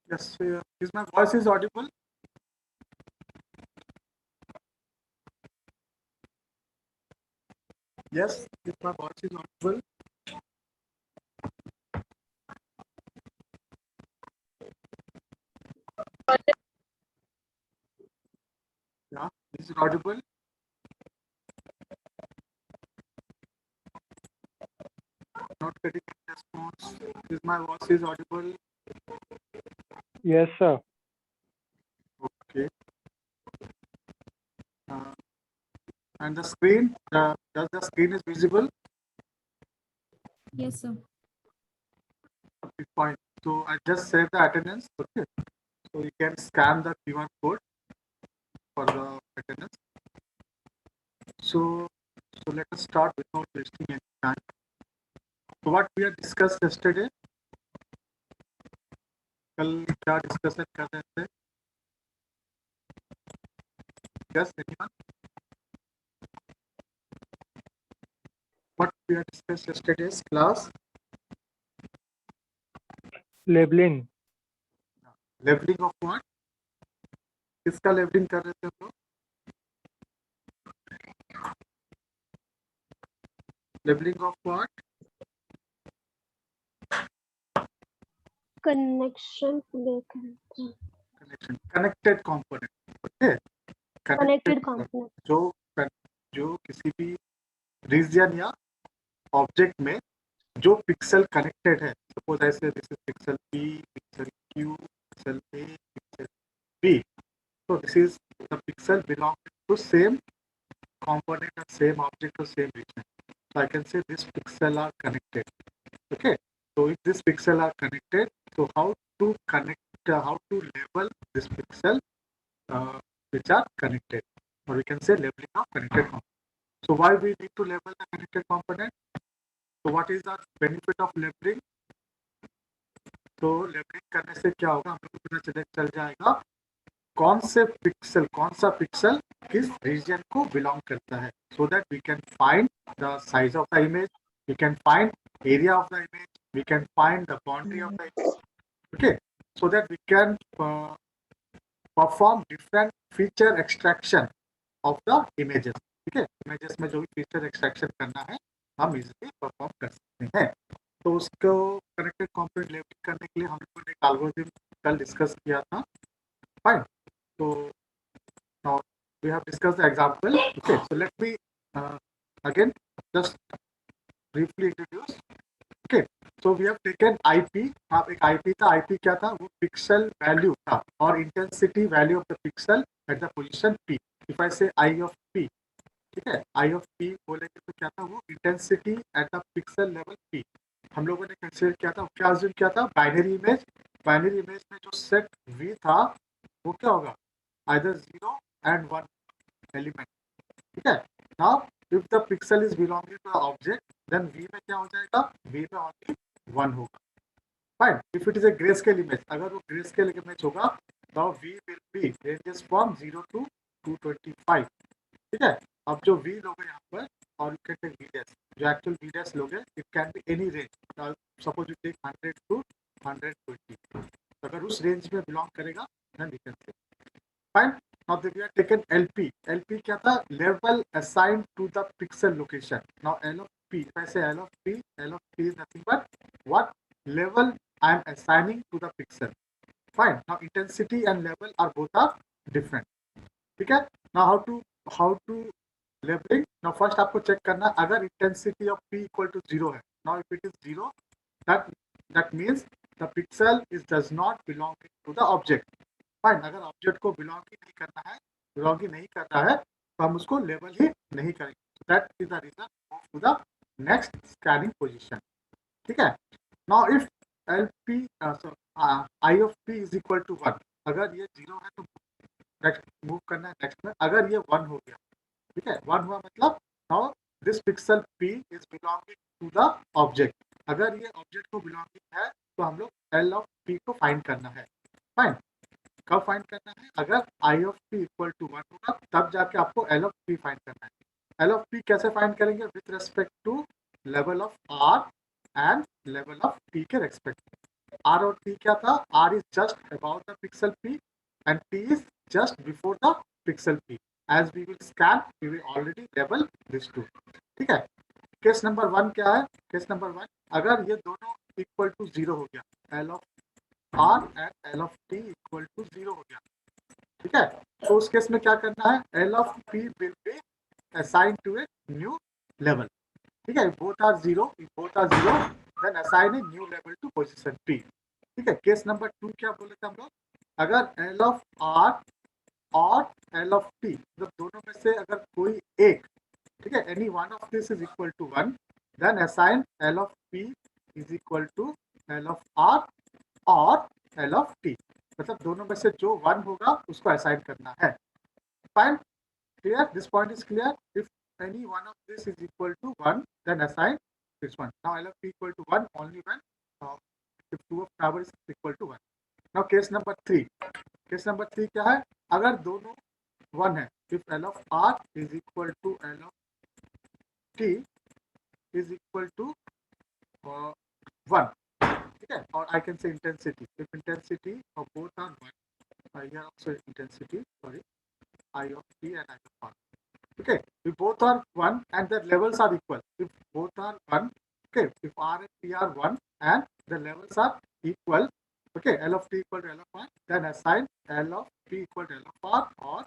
Yes, is my voice is audible? Yes, if my voice is audible. Yeah, is it audible? Not getting any response. Is my voice is audible? Yes, sir. Okay. Uh, and the screen, does the screen is visible? Yes, sir. Okay, fine. So I just set the attendance. Okay. So you can scan the QR code for the attendance. So, so let us start without wasting any time. So what we had discussed yesterday, कल क्या discussion कर रहे थे? Yes, anyone? What we had discussed yesterday's class? Labeling. Labelling of what? किसका labelling कर रहे थे हम लोग? Labelling of what? connection connection connection, connected component. Okay, connected component. जो जो किसी भी रीजन या ऑब्जेक्ट में जो पिक्सल कनेक्टेड है, सपोज ऐसे this is pixel P, pixel Q, pixel A, pixel B. So this is the pixel belonging to same component and same object or same region. So I can say this pixel are connected. Okay. So if this pixel are connected, so how to connect, how to label this pixel which are connected, or we can say labeling of connected component. So why we need to label the connected component? So what is the benefit of labeling? तो labelling करने से क्या होगा, हम लोग को पता चल जाएगा कौन से पिक्सल, कौन सा पिक्सल किस रीजन को बिलोंग करता है, so that we can find the size of the image, we can find area of the image, we can find the boundary of the image. Okay, so that we can perform different feature extraction of the images. ठीक है, images में जो भी feature extraction करना है हम easily perform कर सकते हैं. तो उसको कनेक्टेड कंपोनेंट लेबलिंग करने के लिए हम लोगों ने एक एल्गोरिथम कल डिस्कस किया था. Fine. So now we have discussed the example. Okay, so let me again just briefly introduce. Okay, so we have taken IP. आप एक IP था, IP क्या था? वो पिक्सल वैल्यू था और intensity value of the pixel at the position P. If I say I of P, ठीक है, I of P बोलेंगे तो क्या था? वो intensity at the pixel level P. हम लोगों ने कंसीडर किया था, क्या अज्यूम किया था? Binary image. बाइनरी इमेज में जो सेट V था वो क्या होगा? either 0 and 1 element. ठीक है. Now if the pixel is belonging to the object, then V में क्या हो जाएगा? V में only 1 होगा. Fine. If it is a grayscale image, अगर वो grayscale image होगा, now V will be ranges from 0 to 225. ठीक है. अब जो V लोगे यहाँ पर, और you can take V dash, जो actual V dash लोगे, it can be any range. Now suppose you take 100 to 120. अगर उस रेंज में बिलोंग करेगा, then we can say. Fine. Now we have taken LP. LP क्या था? Level assigned to the pixel location. Now L of P. If I say L of P is nothing but what level I am assigning to the pixel. Fine. Now intensity and level are both are different. ठीक है. Now how to labeling. Now first आपको check करना, अगर intensity of P equal to 0 है. Now if it is 0, that means the pixel does not belong to the object. Fine. अगर object को belong ही नहीं करना है, बिलोंग ही नहीं कर रहा है, तो हम उसको लेबल ही नहीं करेंगे. That is the reason to the next scanning position. ठीक है. Now if LP I of P is equal to 1, अगर ये 0 है तो नेक्स्ट मूव करना है नेक्स्ट में. अगर ये 1 हो गया, ठीक है, 1 हुआ मतलब now this pixel P is belonging to the object. अगर ये ऑब्जेक्ट को बिलोंगिंग है तो हम लोग L of P को फाइंड करना है. फाइन. कब फाइंड करना है? अगर I of P equal to 1 होगा तब जाके आपको L of P फाइंड करना है. L of P कैसे फाइंड करेंगे? विथ रेस्पेक्ट टू लेवल ऑफ R एंड लेवल ऑफ P के रेस्पेक्ट. R और T क्या था? R is just above the pixel P and T is just before the pixel P. As we will scan, we will already label these two. ठीक है. Case number 1 क्या है? Case number 1, अगर ये दोनों इक्वल टू 0 हो गया, L of R and L of T equal to 0 हो गया, ठीक है, तो उस केस में क्या करना है? L of P will be assigned to a new level. ठीक है, both are 0, then assign a new level to position P. ठीक है. केस नंबर 2 क्या बोले थे हम लोग? अगर L of R और L of T मतलब दोनों में से अगर कोई एक, ठीक है, any one of this is equal to 1, then assign L of P is equal to L of R और L of T. मतलब दोनों में से जो 1 होगा उसको असाइन करना है. Fine, clear? This point is clear. If any one of this is equal to 1, then assign this one. Now L of P equal to 1 only when if 2 of power is equal to 1. Now case number 3. Case number 3 क्या है? अगर दोनों 1 है, if L of R is equal to L of T is equal to 1, ठीक है, और I can say intensity. If intensity of both are 1, here also intensity, sorry, I of T and I of R. Okay, if both are 1 and their levels are equal, if both are 1, okay, if R and T are 1 and the levels are equal, okay, L of T equal to L of R, then assign L of P equal to L of R or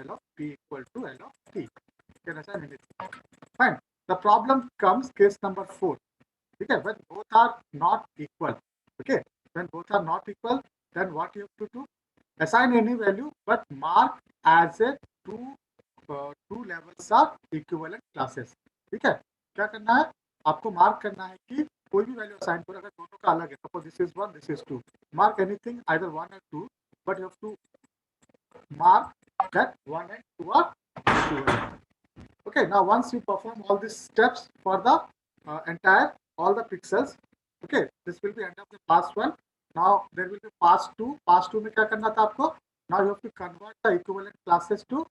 L of P equal to L of T. You can assign anything. Fine. The problem comes case number 4. Okay, when both are not equal, okay, when both are not equal, then what you have to do? Assign any value, but mark as a two levels are equivalent classes. ठीक है, क्या करना है? आपको mark करना है कि कोई भी वैल्यू असाइन करो, अगर दोनों का अलग है, suppose this is 1, this is 2, mark anything either 1 or 2, but you have to mark that 1 and 2 are equivalent. Okay, now once you perform all these steps for the entire all the pixels, okay, this will be end of the pass 1. Now there will be pass 2. Pass 2 में क्या करना था आपको? Now you have to convert the equivalent classes to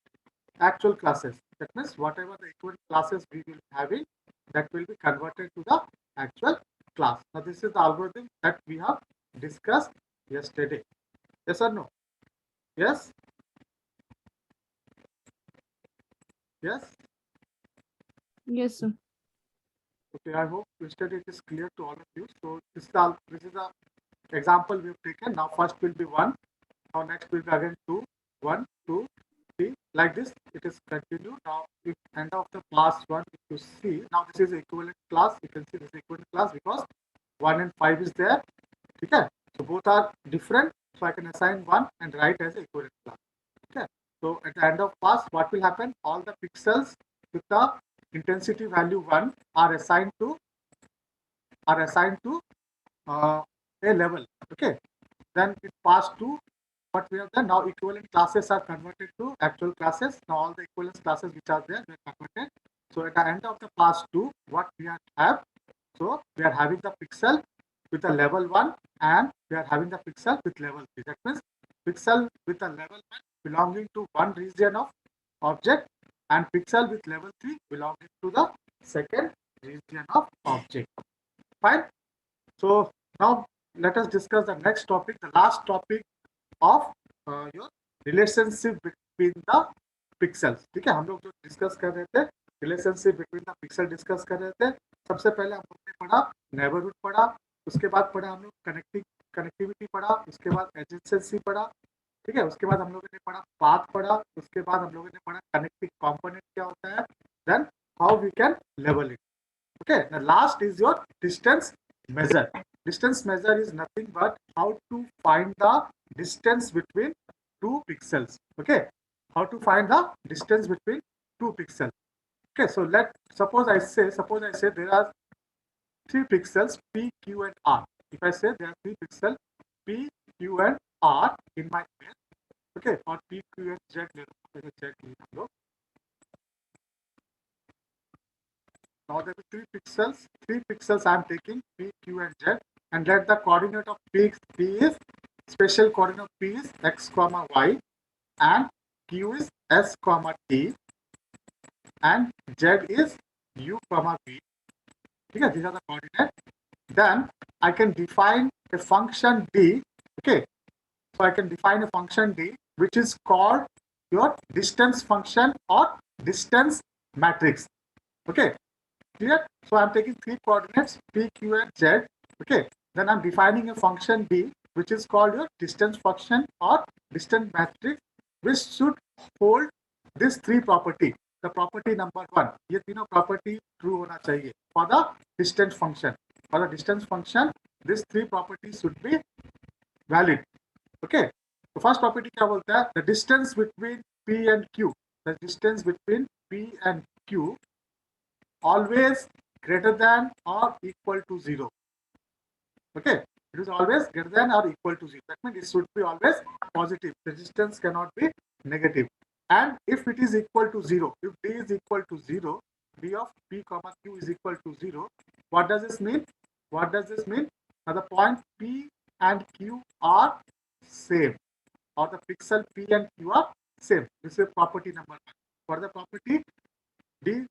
actual classes. That means whatever the equivalent classes we will be having, that will be converted to the actual class. Now this is the algorithm that we have discussed yesterday. Yes or no? Yes? Yes? Yes, sir. Okay, I hope yesterday it is clear to all of you. So this is the example we have taken. Now first will be 1. Now next will be again 2, 1, 2, 3. Like this, it is continued. Now if end of the pass 1, if you see, now this is equivalent class. You can see this equivalent class because 1 and 5 is there. Okay, so both are different. So I can assign 1 and write as equivalent class. Okay, so at the end of pass, what will happen? All the pixels with the intensity value 1 are assigned to a level. Okay, then it passed to what we have done. Now equivalent classes are converted to actual classes. Now all the equivalent classes which are there, they are converted. So at the end of the pass 2, what we have? So we are having the pixel with a level 1 and we are having the pixel with level 3. That means pixel with a level 1 belonging to one region of object and pixel with level 3 belonging to the second region of object. Fine. So now let us discuss the next topic, the last topic of your relationship between the pixels. ठीक है, हम लोग जो discuss कर रहे थे relationship between the pixel discuss कर रहे थे. सबसे पहले हम लोग ने पढ़ा नेबरहुड पढ़ा, उसके बाद पढ़ा हम लोग कनेक्टिविटी पढ़ा, उसके बाद एडजेंसी पढ़ा, ठीक है, उसके बाद हम लोगों ने पढ़ा पाथ पढ़ा, उसके बाद हम लोगों ने पढ़ा कनेक्टिंग कंपोनेंट क्या होता है, देन हाउ वी कैन लेवल it. Okay, the last is your distance measure. Distance measure is nothing but how to find the distance between two pixels. Okay, how to find the distance between two pixels. Okay, so suppose I say there are three pixels P, Q, and R. If I say there are three pixels P, Q, and R in my image, okay, or P, Q, and Z. Now there are three pixels I am taking P, Q, and Z, and let the coordinate of P is special coordinate of P is x comma y and Q is s comma t and Z is u comma v. Okay, these are the coordinates. Then I can define a function d, okay, so I can define a function d which is called your distance function or distance matrix. Okay, clear? So I'm taking three coordinates p, q, and z. Okay, then I'm defining a function d which is called your distance function or distance matrix, which should hold this three property. The property number one, ये तीनों property true होना चाहिए for the distance function. For the distance function, these three properties should be valid. Okay, the first property क्या बोलता है? The distance between p and q. The distance between p and q always greater than or equal to 0. Okay, it is always greater than or equal to 0. That means it should be always positive. The distance cannot be negative. And if it is equal to 0, if d is equal to 0, d of p comma q is equal to 0, what does this mean? What does this mean? Now the point p and q are same, or the pixel p and q are same. This is property number one. For the property, d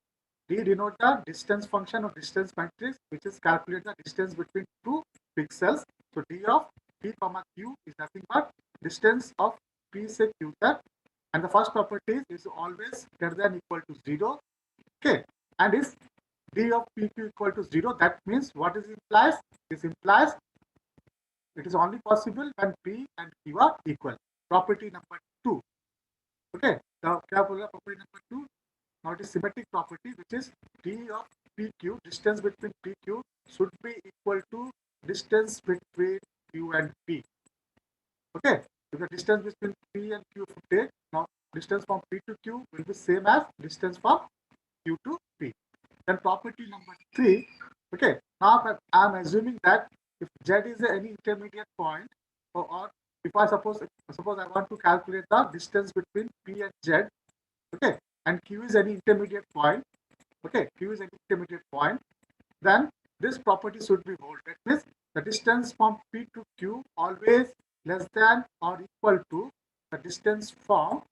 denote the distance function of distance matrix, which is calculate the distance between two pixels. So d of p comma q is nothing but distance of p say q tag, and the first property is always greater than equal to 0. Okay, and if d of pq equal to 0, that means what is implies? This implies it is only possible when p and q are equal. Property number 2. Okay, now क्या बोल रहा है property number 2? Now it is symmetric property, which is d of pq, distance between pq should be equal to distance between q and p. Okay, if the distance between p and q take, now distance from p to q will be same as distance from q to p. Then property number 3. Okay, now I'm assuming that if z is any intermediate point, or if I suppose I want to calculate the distance between p and z, okay, and q is any intermediate point, okay, q is an intermediate point, then this property should be held. That means the distance from p to q always less than or equal to the distance from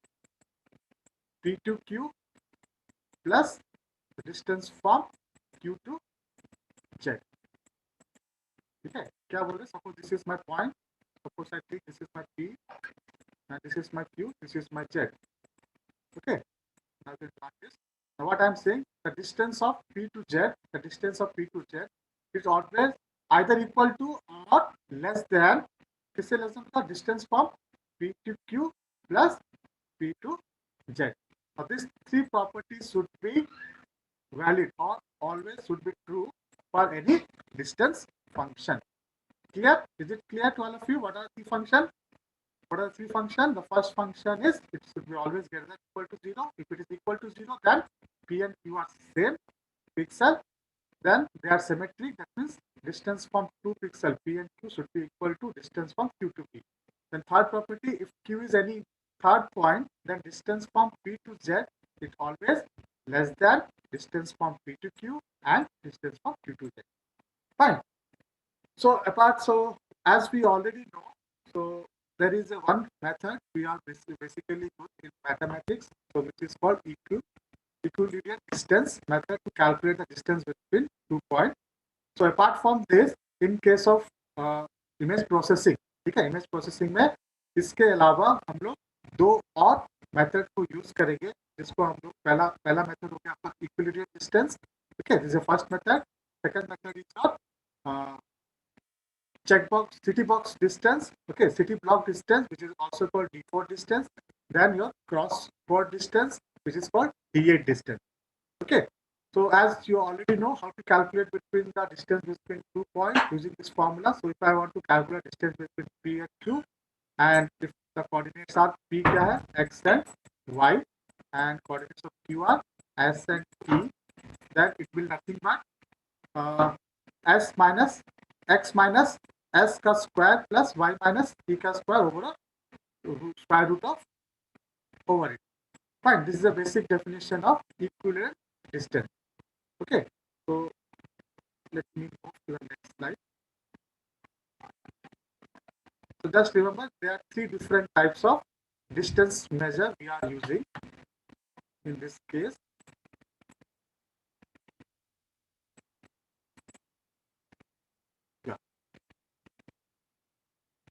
p to q plus the distance from q to z. Okay, क्या बोल रहे? Suppose this is my point. Suppose I think this is my p and this is my q. This is my z. Okay. Now this is now what I'm saying. The distance of p to z. The distance of p to z is always either equal to or less than. किससे less than? The distance from p to q plus p to z. Now these three properties should be valid or always should be true for any distance function. Clear? Is it clear to all of you? What are the function? What are the three functions? The first function is it should be always greater than equal to 0. If it is equal to 0, then p and q are same pixel. Then they are symmetric. That means distance from two pixel p and q should be equal to distance from q to p. Then third property, if q is any third point, then distance from p to z is always less than distance from p to q and distance from q to z. Fine. So as we already know, so there is a one method we are basically good in mathematics, so which is called Euclidean distance method to calculate the distance between 2 points. So apart from this, in case of image processing, ठीक है, image processing में इसके अलावा हम लोग दो और method को यूज करेंगे, जिसको हम लोग पहला मेथड हो गया आपका Euclidean distance. Okay, this is the first method. Second method is your checkbox city box distance, okay, city block distance, which is also called D4 distance. Then your cross board distance, which is called D8 distance. Okay, so as you already know how to calculate between the distance between 2 points using this formula. So if I want to calculate distance between p and q, and if the coordinates are p kya hai, x and y, and coordinates of q are s and t, then it will nothing but s minus x minus s का square plus y minus t का square over square root of over it. Fine. This is a basic definition of equivalent distance. Okay. So let me move to the next slide. So just remember there are three different types of distance measure we are using in this case. Yeah.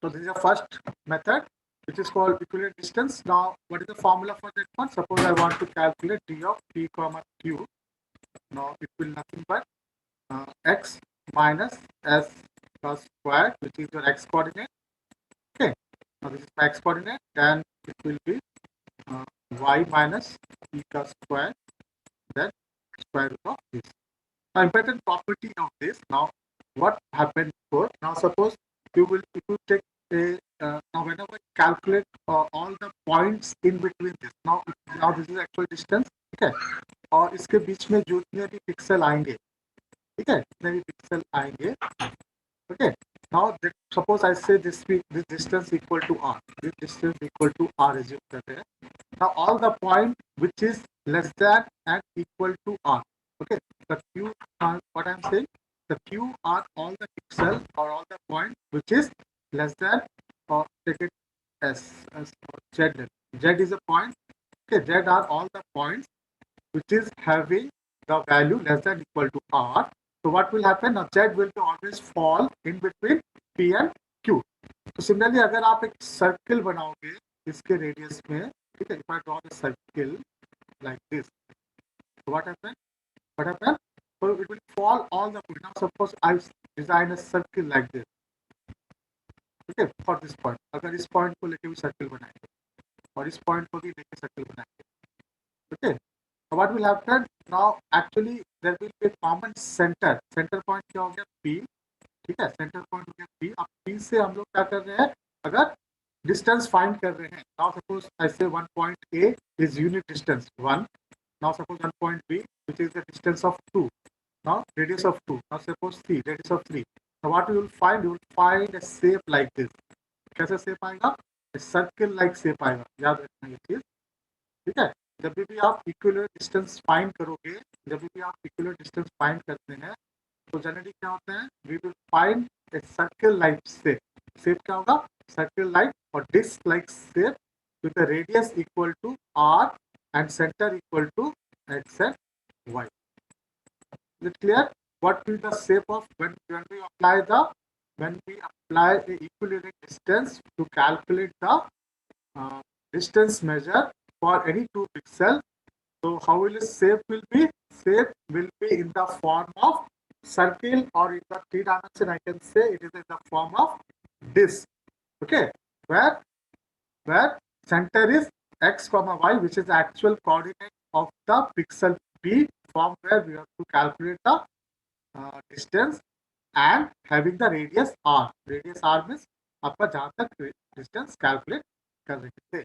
So this is the first method, which is called equivalent distance. Now, what is the formula for that one? Suppose I want to calculate d of p comma q. Now it will nothing but x minus s plus square, which is your x coordinate. Okay. Now this is my x coordinate. Then it will be y minus p plus square. Then square root of this. Now, important property of this. Now, what happened before? Now, suppose if you take a now whenever you calculate all the points in between this. Now this is actual distance. ठीक है और इसके बीच में जितने भी pixel आएंगे ठीक है जितने भी पिक्सल आएंगे okay now suppose I say this distance equal to r, this distance equal to r assume करते हैं. Now all the point which is less than and equal to r, okay, the q are what I'm saying, the q are all the pixels or all the point which is less than or take it as z. Z is a point, okay, z are all the points which is having the value less than equal to r. So what will happen? Now z will be always fall in between p and q. तो similarly अगर आप एक circle बनाओगे इसके radius में ठीक है, if I draw a circle like this, so what happen, so it will fall all the point. Now suppose I design a circle like this, okay, for this point, अगर इस point को लेके भी circle बनाएंगे और इस point को भी लेके सर्कल बनाएंगे, okay, so what will happen? Now actually there will be a common center point क्या हो गया p, ठीक है, सेंटर पॉइंट हो गया p. अब p से हम लोग क्या कर रहे हैं, अगर डिस्टेंस फाइंड कर रहे हैं. नाउ सपोज ऐसे one point a is unit distance 1. Now suppose one point b which is the distance of 2. Now radius of 2. Now suppose c radius of 3. Now what you will find a shape like this. कैसे shape आएगा? Circle like shape आएगा, याद रखना ये चीज, ठीक है. जब भी आप इक्विवेलेंट डिस्टेंस फाइंड करोगे, जब भी आप इक्विवेलेंट डिस्टेंस फाइंड करते हैं तो जनरली क्या होता है, we will find a circle like shape. Shape क्या होगा? सर्कल लाइक और disc like shape with a radius equal to r and center equal to x and y. Is it clear? What is the shape of when we apply the equivalent distance to calculate the distance measure for any two pixels? So how will the shape will be? Shape will be in the form of circle, or in the three dimension I can say it is in the form of disc. Okay, where center is x comma y, which is the actual coordinate of the pixel p, from where we have to calculate the distance and having the radius r. Radius r means आपका जहाँ तक distance calculate कर रहे थे.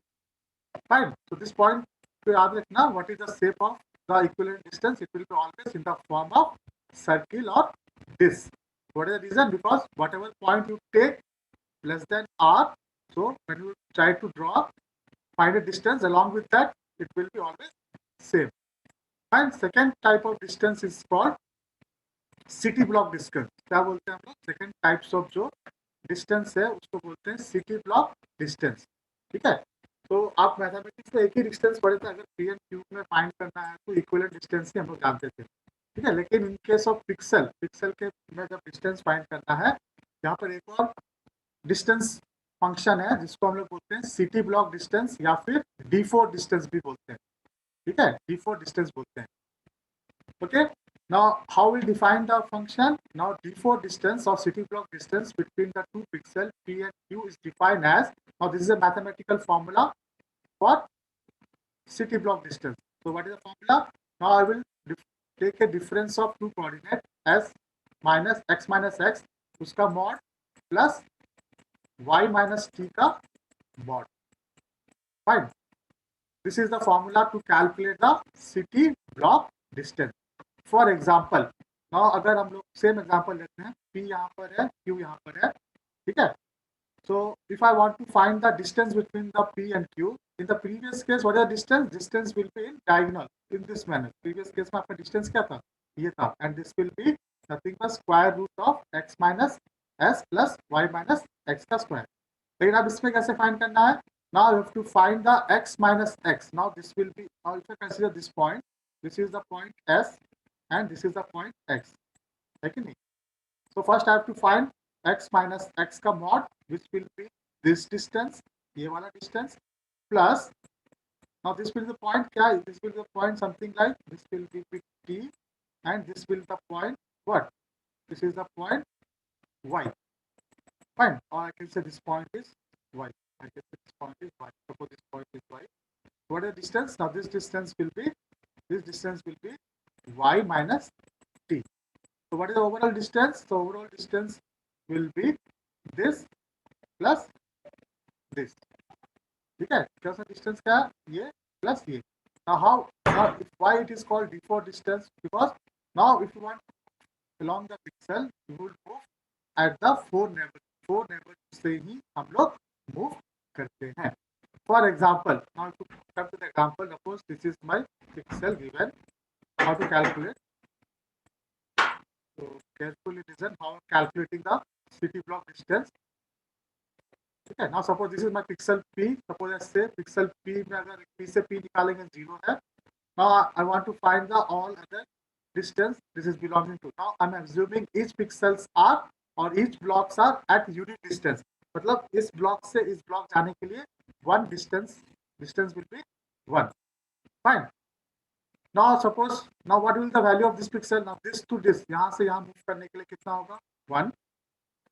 Fine. So this point to याद रखना, what is the shape of the equivalent distance? It will be always in the form of circle or disc. What is the reason? Because whatever point you take less than r, so when you try to draw, find a distance along with that, it will be always same. And second type of distance is called city block distance. क्या बोलते हैं हम लोग? Second types of जो distance है उसको बोलते हैं city block distance. ठीक है. तो आप मैथमेटिक्स में एक ही डिस्टेंस पढ़े थे, अगर पी एंड क्यू में फाइंड करना है तो इक्विवेलेंट डिस्टेंस ही हम लोग जानते थे, ठीक है. लेकिन इन केस ऑफ पिक्सल के में जब डिस्टेंस फाइंड करना है, यहाँ पर एक और डिस्टेंस फंक्शन है जिसको हम लोग बोलते हैं सिटी ब्लॉक डिस्टेंस या फिर D4 डिस्टेंस भी बोलते हैं, ठीक है. D4 डिस्टेंस बोलते हैं. Okay. Now how we define the function? Now D4 distance or city block distance between the two pixels P and Q is defined as, now this is a mathematical formula for city block distance. So what is the formula? Now I will take a difference of two coordinates s minus x, उसका mod plus y minus t का mod. Fine. This is the formula to calculate the city block distance. For example, now अगर हम लोग same example लेते हैं, p यहाँ पर है, q यहाँ पर है, ठीक है. So if I want to find the distance between the p and q, in the previous case what is the distance? Distance will be in diagonal in this manner. Previous case में आपका distance क्या था? ये था, and this will be nothing but square root of x minus s plus y minus x का square. लेकिन अब इसमें कैसे find करना है? Now you have to find the x minus x. Now this will be, now if you consider this point, this is the point s and this is the point x. है कि नहीं? So first I have to find x minus x का mod, which will be this distance, ये वाला distance, plus now this will be the point क्या है? This will be the point something like this will be big T, and this will be the point what? This is the point y. Fine. Or I can say this point is y. I can say this point is y. Suppose this point is y. What is the distance? Now this distance will be y minus t. So what is the overall distance? The overall distance will be this plus this. ठीक है? क्या सा distance क्या है? ये plus ये. Now why it is called D4 distance? Because now if you want along the pixel, you will move at the 4 neighbors से ही हम लोग move करते हैं. For example, now to come to the example, suppose this is my pixel given. How to calculate? So carefully listen how calculating the city block distance. Okay, now suppose this is my pixel P. Suppose I say pixel P में अगर P से P निकालेंगे 0 है. Now I want to find the all other distance this is belonging to. Now I'm assuming each pixels are or each blocks are at unit distance. मतलब इस block से इस block जाने के लिए one distance will be 1. Fine. Now suppose what will the value of this pixel? Now this to this यहाँ से यहाँ move करने के लिए कितना होगा? 1.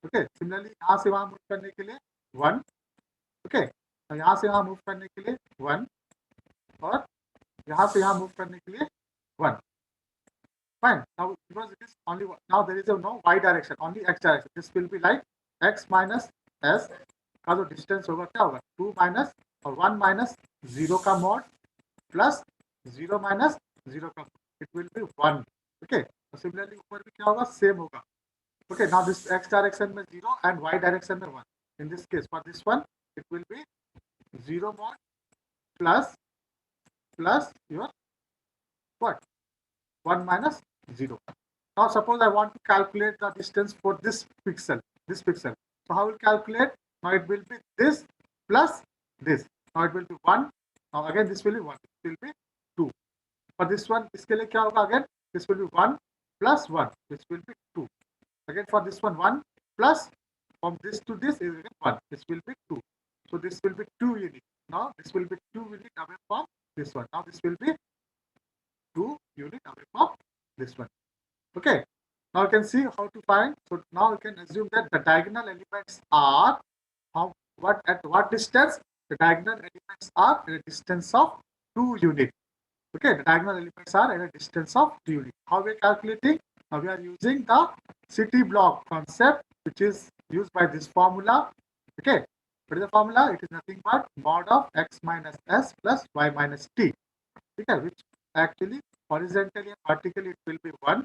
Okay. Similarly यहाँ से वहाँ move करने के लिए 1. Okay. तो यहाँ से यहाँ move करने के लिए 1 और यहाँ से यहाँ move करने के लिए 1. Fine. Now because it is only one, now there is no y direction, only x direction. This will be like x minus s का जो distance होगा क्या होगा? 2 minus और 1 minus 0 का mod plus 0 minus 0 का, it will be 1. Okay. So similarly ऊपर भी क्या होगा? Same होगा. Okay. Now this x direction में 0 and y direction में 1. In this case, for this one, it will be 0 mod plus your what? 1 minus 0. Now suppose I want to calculate the distance for this pixel. So how will calculate? Now it will be this plus this. Now it will be 1. Now again this will be 1. It will be 2. For this one, इसके लिए क्या होगा? Again this will be 1 plus 1. This will be 2. Again for this one 1 plus from this to this is 1. This will be 2. So this will be 2 unit. Now this will be 2 unit away from this one. Now this will be 2 unit away from this one. Okay. Now you can see how to find. So now you can assume that the diagonal elements are at what distance? The diagonal elements are at a distance of 2 units. Okay, the diagonal elements are at a distance of 2 units. How we are calculating? Now we are using the city block concept, which is used by this formula. Okay, what is the formula? It is nothing but mod of x minus s plus y minus t. Okay, which actually horizontally and vertically it will be 1.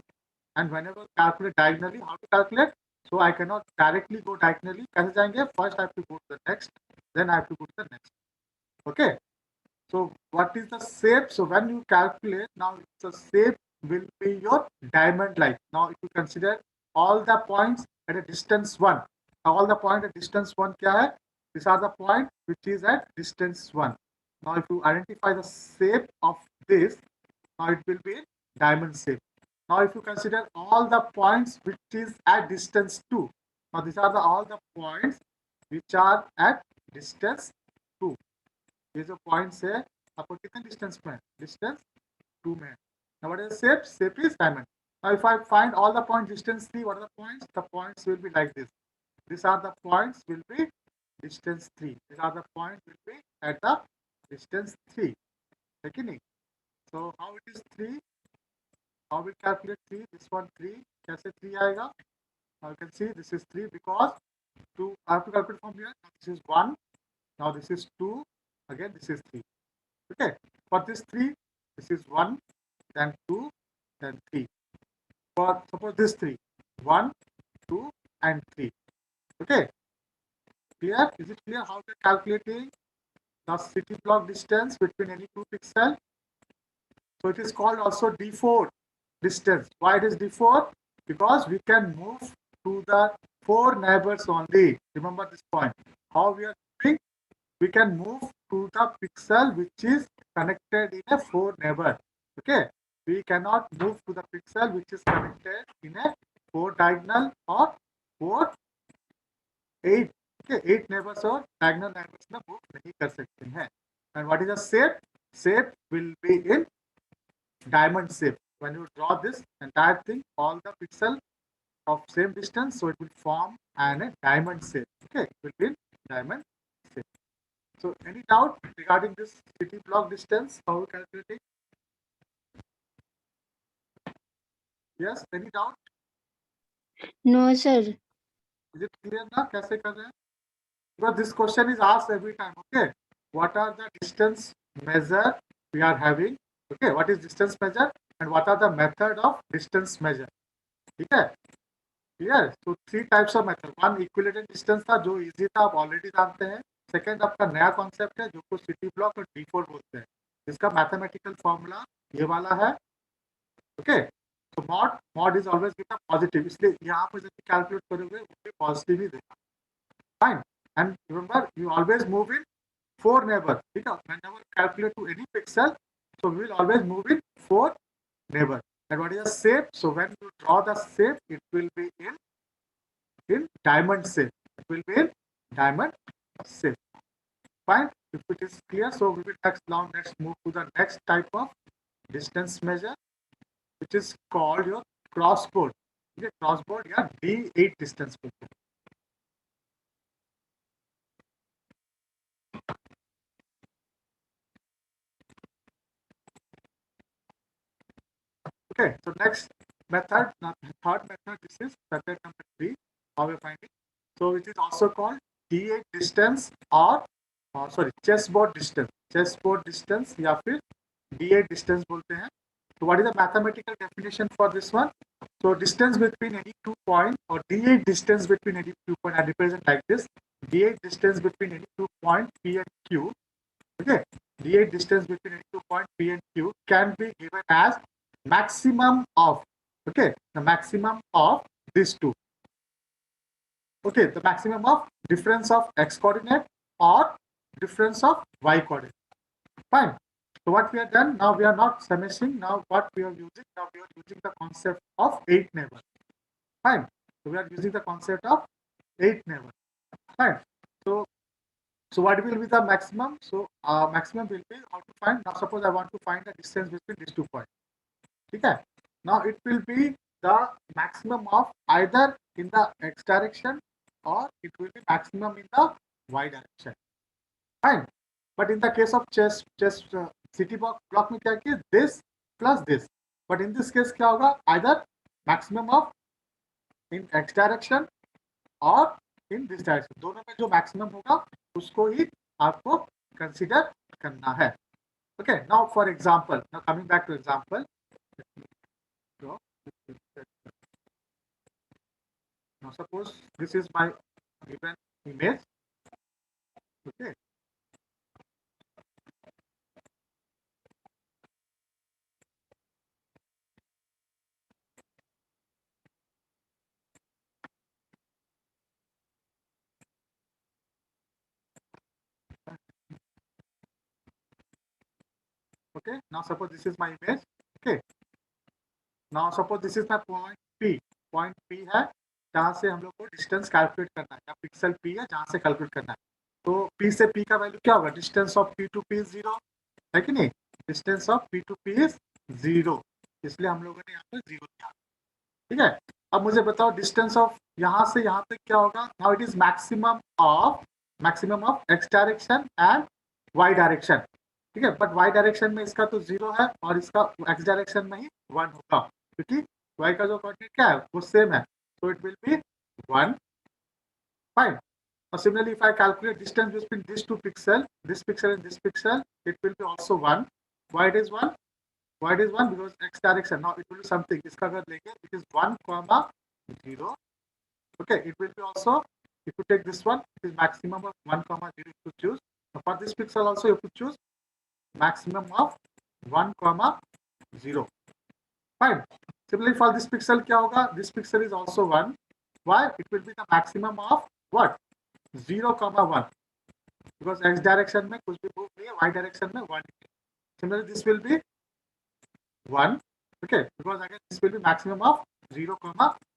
And whenever calculate diagonally, how to calculate? So I cannot directly go diagonally. कैसे जाएंगे? First I have to go to the next, then I have to go to the next. Okay. So what is the shape? So when you calculate, now the shape will be your diamond like. Now if you consider all the points at a distance 1, all the point at distance 1 क्या है? These are the point which is at distance 1. Now if you identify the shape of this, now it will be diamond shape. Now if you consider all the points which is at distance 2, now these are all the points which are at distance 2. ये जो points है आपको कितने distance में है? Distance 2 में है. Now what is the shape? Shape is diamond. Now if I find all the points distance 3, what are the points? The points will be like this. These are the points will be distance 3. These are the points will be at the distance 3. Okay? So how it is 3? How we calculate 3? This one 3. कैसे 3 आएगा? Now you can see this is 3 because I have to calculate from here. Now this is 1. Now this is 2. Again this is 3. Okay. For this 3, this is 1, then 2, then 3. For suppose this 3, 1, 2, and 3. Okay. Clear? Is it clear how we are calculating the city block distance between any 2 pixels? So it is called also D4 distance. Why it is D4? Because we can move to the 4 neighbors only. Remember this point. How we are doing? We can move to the pixel which is connected in a 4 neighbor. Okay. We cannot move to the pixel which is connected in a 4 diagonal or 4 8, okay, 8 neighbors और diagonal neighbors में move नहीं कर सकते हैं. And what is a shape? Shape will be in diamond shape. When you draw this entire thing, all the pixel of same distance, so it will form and a diamond shape. Okay, it will be in diamond shape. So any doubt regarding this city block distance? How we calculate it? Yes, any doubt? No, sir. Is it clear now? कैसे कर रहे हैं? Because this question is asked every time. Okay, what are the distance measure we are having? Okay, what is distance measure and what are the method of distance measure? ठीक है? Clear? So three types of method. One equivalent distance था जो easy था, आप already जानते हैं. Second आपका नया concept है जो को city block और D4 बोलते हैं. इसका mathematical formula ये वाला है. Okay. So mod is always with a positive. इसलिए यहाँ पर जब calculate करोगे वो भी positive ही देगा. Fine. And remember, you always move in 4 neighbors. Because whenever you calculate to any pixel, so we will always move in 4 neighbors. And what is a shape? So when you draw the shape, it will be in diamond shape. It will be in diamond shape. Fine. If it is clear, so we will next move to the next type of distance measure, which is called your crossboard. Okay, crossboard, yeah, D8 distance measure. Okay, so next method, third method, this is method number 3, how we find it. So it is also called D8 distance or sorry, chessboard distance. Chessboard distance या फिर D8 distance बोलते हैं. So what is the mathematical definition for this one? So distance between any 2 points or D8 distance between any 2 points, I represent like this. D8 distance between any 2 points P and Q. Okay, D8 distance between any 2 points P and Q can be given as maximum of, okay, the maximum of these two. Okay, the maximum of difference of x coordinate or difference of y coordinate. Fine. So what we have done, now we are not summation. Now what we are using, now we are using the concept of 8 neighbors. Fine. So we are using the concept of 8 neighbors. Fine. So what will be the maximum? So maximum will be how to find. Now suppose I want to find the distance between these 2 points. Okay. Now it will be the maximum of either in the x direction or it will be maximum in the y direction. Fine. But in the case of chess city block में क्या किया? This plus this. But in this case क्या होगा? Either maximum of in x direction or in this direction. दोनों में जो maximum होगा उसको ही आपको consider करना है. Okay. Now for example, now coming back to example. So, now suppose this is my given image. Okay. Okay. Now suppose this is my image. Okay. Now suppose this is my point P. Point P है जहाँ से हम लोग को distance calculate करना है या pixel P है जहाँ से कैलकुलेट करना है. तो P से P का वैल्यू क्या होगा? Distance of P to P is 0 है कि नहीं? Distance of P to P is 0, इसलिए हम लोगों ने यहाँ पर 0 दिया. ठीक है. अब मुझे बताओ डिस्टेंस ऑफ यहाँ से यहाँ तक क्या होगा? Now it is maximum of X direction and Y direction. ठीक है. बट वाई डायरेक्शन में इसका तो 0 है और इसका एक्स डायरेक्शन में ही 1 होगा क्योंकि y का जो कोऑर्डिनेट क्या है वो सेम है. So it will be 1. Fine. Now similarly, if I calculate distance between these two pixels, this pixel and this pixel, it will be also 1. Why it is 1? Why it is 1? Because x direction. Now it will be something. इसका अगर लेंगे, it is 1, 0. Okay, it will be also, if you take this one, it is maximum of 1, 0 to choose. Now for this pixel also you could choose maximum of 1, 0. Fine. Similarly for this pixel क्या होगा? This pixel is also 1. Why? It will be the maximum of what? 0, 1. Because x direction में कुछ भी move नहीं है, y direction में 1. Similarly this will be 1. Okay, because again this will be maximum of 0,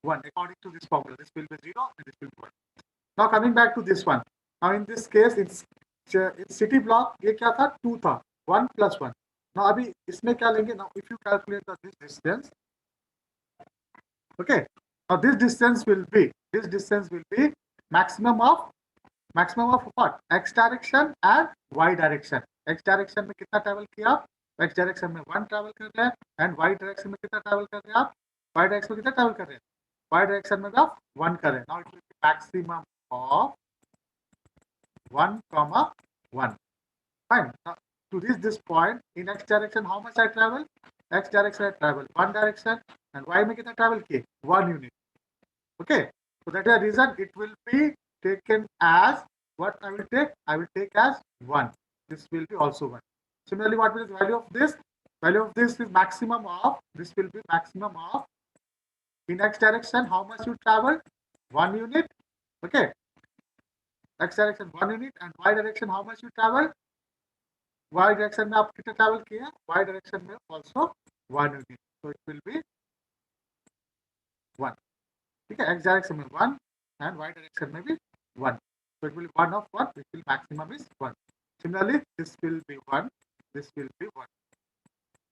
1. According to this formula, this will be 0 and this will be 1. Now coming back to this one. Now in this case, it's city block. ये क्या था? 2 था. 1 plus 1. Now अभी इसमें क्या लेंगे? Now if you calculate this distance, okay. Now this distance will be maximum of what? X direction and Y direction. X direction में कितना travel किया आप? X direction में 1 travel कर रहे हैं and Y direction में कितना travel कर रहे हैं आप? Y direction में कितना travel कर रहे हैं? Y direction में आप 1 कर रहे हैं. Now it will be maximum of 1, 1. Fine. Now to reach this point in X direction, how much I travel? X direction I travel 1 direction and Y में कितना travel किए? 1 unit. Okay. So that is the reason it will be taken as what I will take? I will take as 1. This will be also 1. Similarly, what will be the value of this? Value of this is maximum of, this will be maximum of, in X direction, how much you travel? 1 unit. Okay. X direction 1 unit and Y direction, how much you travel? Y direction में आप कितना travel किया? Y direction में also 1 unit. So it will be 1. ठीक है, X direction में 1 and Y direction में भी 1. So it will be 1 of 1, which will maximum is 1. Similarly, this will be 1, this will be 1.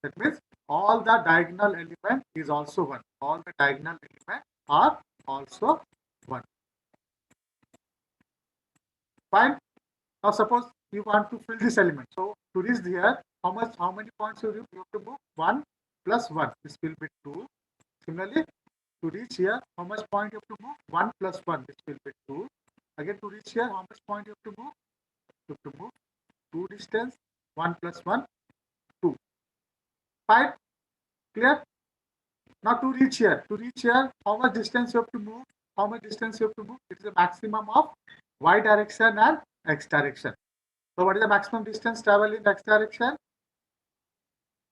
That means all the diagonal element is also 1. All the diagonal elements are also 1. Fine. Now suppose you want to fill this element. So to reach here, how many points you have to move? 1 plus 1. This will be 2. Similarly, to reach here, how much point you have to move? 1 plus 1. This will be 2. Again, to reach here, how much point you have to move? You have to move 2 distance. 1 plus 1, 2. Fine. Clear? Now to reach here, how much distance you have to move? How much distance you have to move? It is a maximum of Y direction and X direction. So what is the maximum distance travel in X direction?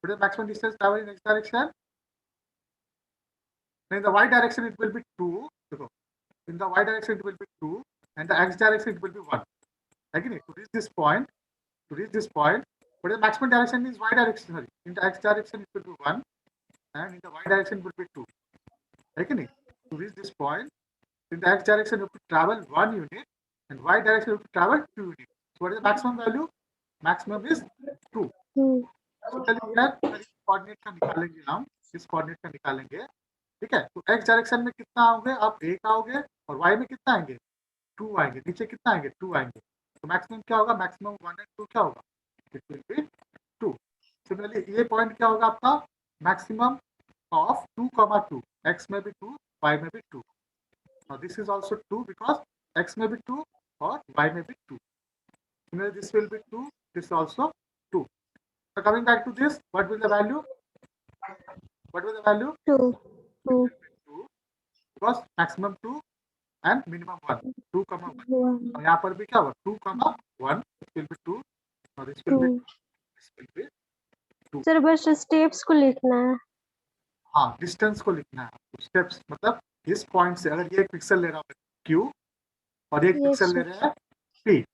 What is the maximum distance travel in X direction? In the Y direction it will be 2. In the Y direction it will be 2 and the X direction it will be 1. Again, to reach this point, what is the maximum direction is Y direction? Sorry. In the X direction it will be 1 and in the Y direction it will be 2. Again, to reach this point, in the X direction you have to travel 1 unit and Y direction you have to travel 2 units. So what is the maximum value? Maximum is 2. So चलिए यार इस coordinate का निकालेंगे हम, इस coordinate का निकालेंगे. ठीक है, तो X डायरेक्शन में कितना आओगे आप? 1 आओगे और Y में कितना आएंगे? 2 आएंगे. नीचे कितना आएंगे? 2 आएंगे. तो मैक्सिमम क्या होगा? मैक्सिमम 1 एंड 2 क्या होगा? It will be 2. सिमिलरली ये पॉइंट क्या होगा आपका? Maximum of 2, 2. X में भी 2, Y में भी 2. Now this is also 2 because X may be 2 or Y may be 2. Similarly, this will be 2, this also 2. So coming back to this, what will the value? What will the value? 2. 2. Because maximum 2 and minimum 1. 2, 1. और यहाँ पर भी क्या होगा? 2, 1. This will be 2. Now this will be 2. Sir बस steps को लिखना है. हाँ, डिस्टेंस को लिखना है. स्टेप्स मतलब इस पॉइंट से अगर ये एक पिक्सल ले रहा है Q और एक पिक्सल ले रहे हैं P.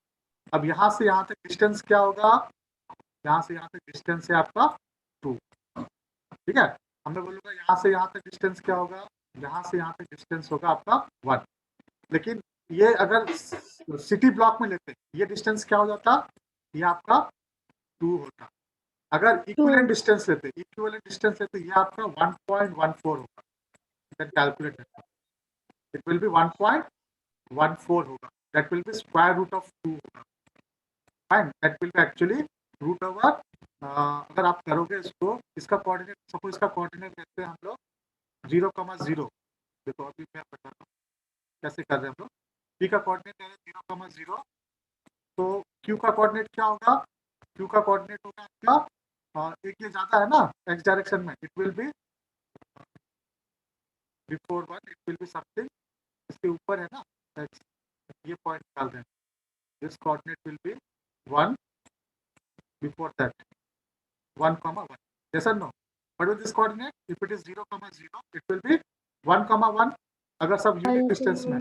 अब यहाँ से यहाँ तक डिस्टेंस क्या होगा? यहाँ से यहाँ तक डिस्टेंस है आपका 2. ठीक है, हमने बोलूँगा यहाँ से यहाँ तक डिस्टेंस क्या होगा? यहाँ से यहाँ तक डिस्टेंस होगा आपका 1. लेकिन ये अगर सिटी ब्लॉक में लेते ये डिस्टेंस क्या हो जाता? ये आपका 2 होता. अगर इक्विवेलेंट डिस्टेंस लेते ये आपका 1.14 होगा. then calculate it. It will be 1.14 होगा. That will be square root of 2 होगा. Fine. That will be actually root over. अगर आप करोगे इसको, इसका कोऑर्डिनेट, सपोज इसका कोऑर्डिनेट लेते हैं हम लोग 0,0. देखो अभी मैं बताता हूँ कैसे कर रहे हैं हम लोग. P का कोऑर्डिनेट है 0,0. तो Q का कोऑर्डिनेट क्या होगा? Q का कोऑर्डिनेट होगा आपका एक ये ज्यादा है ना X डायरेक्शन में. It will be before 1, it will be something इसके ऊपर है ना X. ये पॉइंट निकाल रहे हैं. This coordinate will be 1 before that. 1, 1. Yes or no? What is this coordinate? If it is 0, 0, it will be 1, 1. अगर सब यूनिट डिस्टेंस में,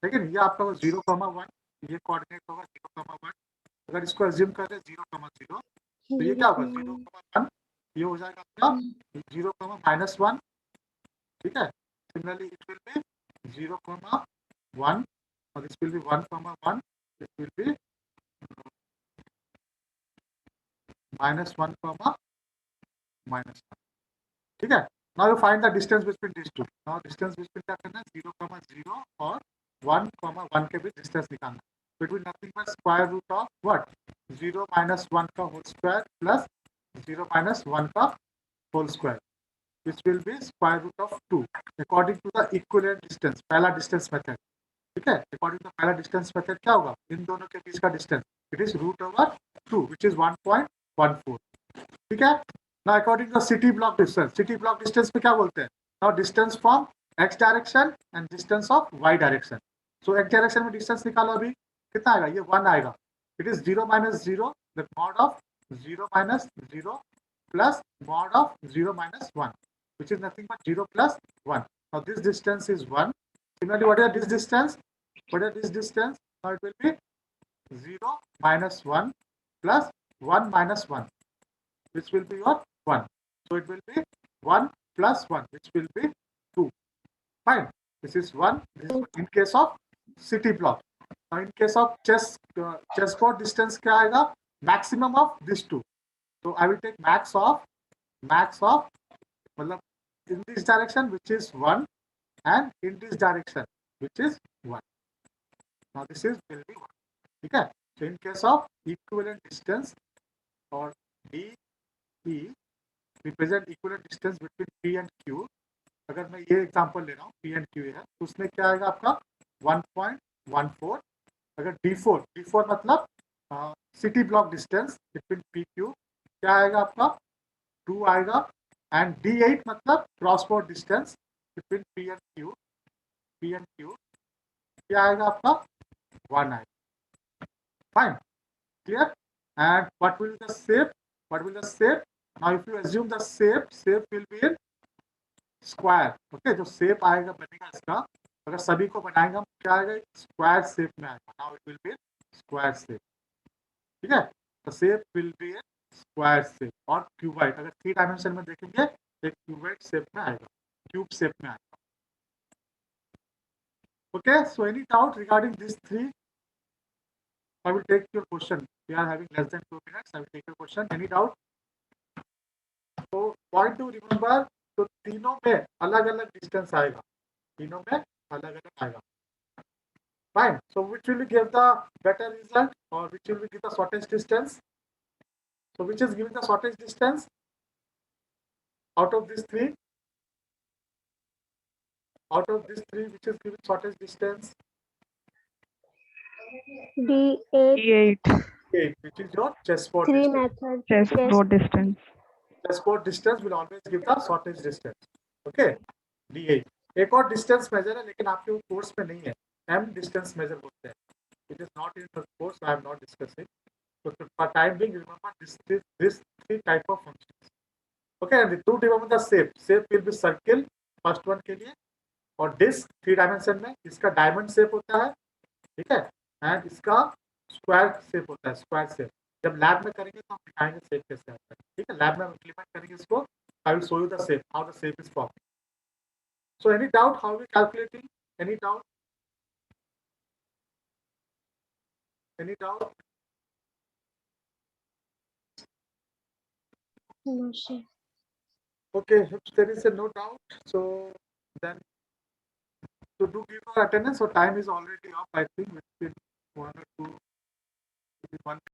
लेकिन ये आपका 0, 1, ये कोऑर्डिनेट होगा 0, 1. अगर इसको अज्यूम करें 0, 0, तो ये क्या होगा? 0, 1. ये हो जाएगा आपका 0, -1. ठीक है. Similarly it will be 0, 1, Now this will be 1 comma 1, this will be minus 1 comma minus 1. ठीक है. Now you find the distance between these two. Now distance between क्या करना है, 0 comma 0 और 1 comma 1 के बीच distance निकालना है. So it will nothing but square root of what? 0 minus 1 का whole square plus 0 minus 1 का whole square, which will be square root of 2 according to the equivalent distance. पहला distance method. ठीक है. According to पहला distance method क्या होगा, इन दोनों के बीच का distance, it is root over 2, which is 1.14. ठीक है. Now according to city block distance पे क्या बोलते हैं? Now distance from x direction and distance of y direction. So x direction में distance निकालो अभी, कितना आएगा, ये 1 आएगा. It is 0 minus 0, the mod of 0 minus 0 plus mod of 0 minus 1, which is nothing but 0 plus 1. Now this distance is 1. Similarly, what is this distance? What is this distance? Now it will be 0 minus 1 plus 1 minus 1, which will be your 1. So it will be 1 plus 1, which will be 2. Fine. This is 1. This is in case of city block. Now in case of chessboard distance क्या आएगा? Maximum of these two. So I will take max of मतलब in this direction, which is 1, and in this direction, which is 1. Now this is will be 1. ठीक है. So in case of equivalent distance or DE represent equivalent distance between P and Q. अगर मैं ये example ले रहा हूँ, P and Q है, तो उसमें क्या आएगा आपका 1.14. अगर D4 मतलब city block distance between PQ क्या आएगा आपका 2 आएगा. एंड D8 मतलब cross board distance between P and Q क्या आएगा आपका 1 आएगा. Fine. Clear. And what will the shape? Now if you assume the shape will be in square. Okay, जो shape आएगा बनेगा इसका, अगर सभी को बनाएंगे हम क्या आएगा, स्क्वायर शेप में आएगा. Now it will be square shape. ठीक है. The shape will be in square shape और क्यूबाइड. अगर 3 डायमेंशन में देखेंगे एक क्यूबाइड शेप में आएगा, क्यूब शेप में आएगा. Okay, so any doubt regarding these 3? I will take your question. We are having less than 2 minutes. I will take your question. Any doubt? तो पॉइंट टू रिमेंबर, तो तीनों में अलग अलग डिस्टेंस आएगा, तीनों में अलग अलग आएगा. Fine. So which will give the better result और which will give the shortest distance? So which is giving the shortest distance out of this three? Which is giving shortest distance? D8. 8, which is your chessboard 3 distance. method. Chessboard distance. Chessboard distance will always give the shortest distance. Okay, D8. एक और distance measure है लेकिन आपके course में नहीं है, M distance measure बोलते हैं. It is not in the course, I am not discussing. So for time being, remember this 3 type of functions. Okay, and to remember the shape. Shape will be circle first one के लिए, और disc 3 dimension में इसका diamond shape होता है. ठीक है. And इसका स्क्वायर शेप होता है, स्क्वायर शेप. जब लैब में करेंगे तो हम दिखाएंगे शेप कैसे आता है. ठीक है. लैब में हम इम्प्लीमेंट करेंगे इसको. I will show you the shape, how the shape is forming. So any doubt how we calculating? Any doubt? No, sir. Okay, if there is a no doubt, so then to do give our attendance. So time is already up, I think, within 1 or 2, 1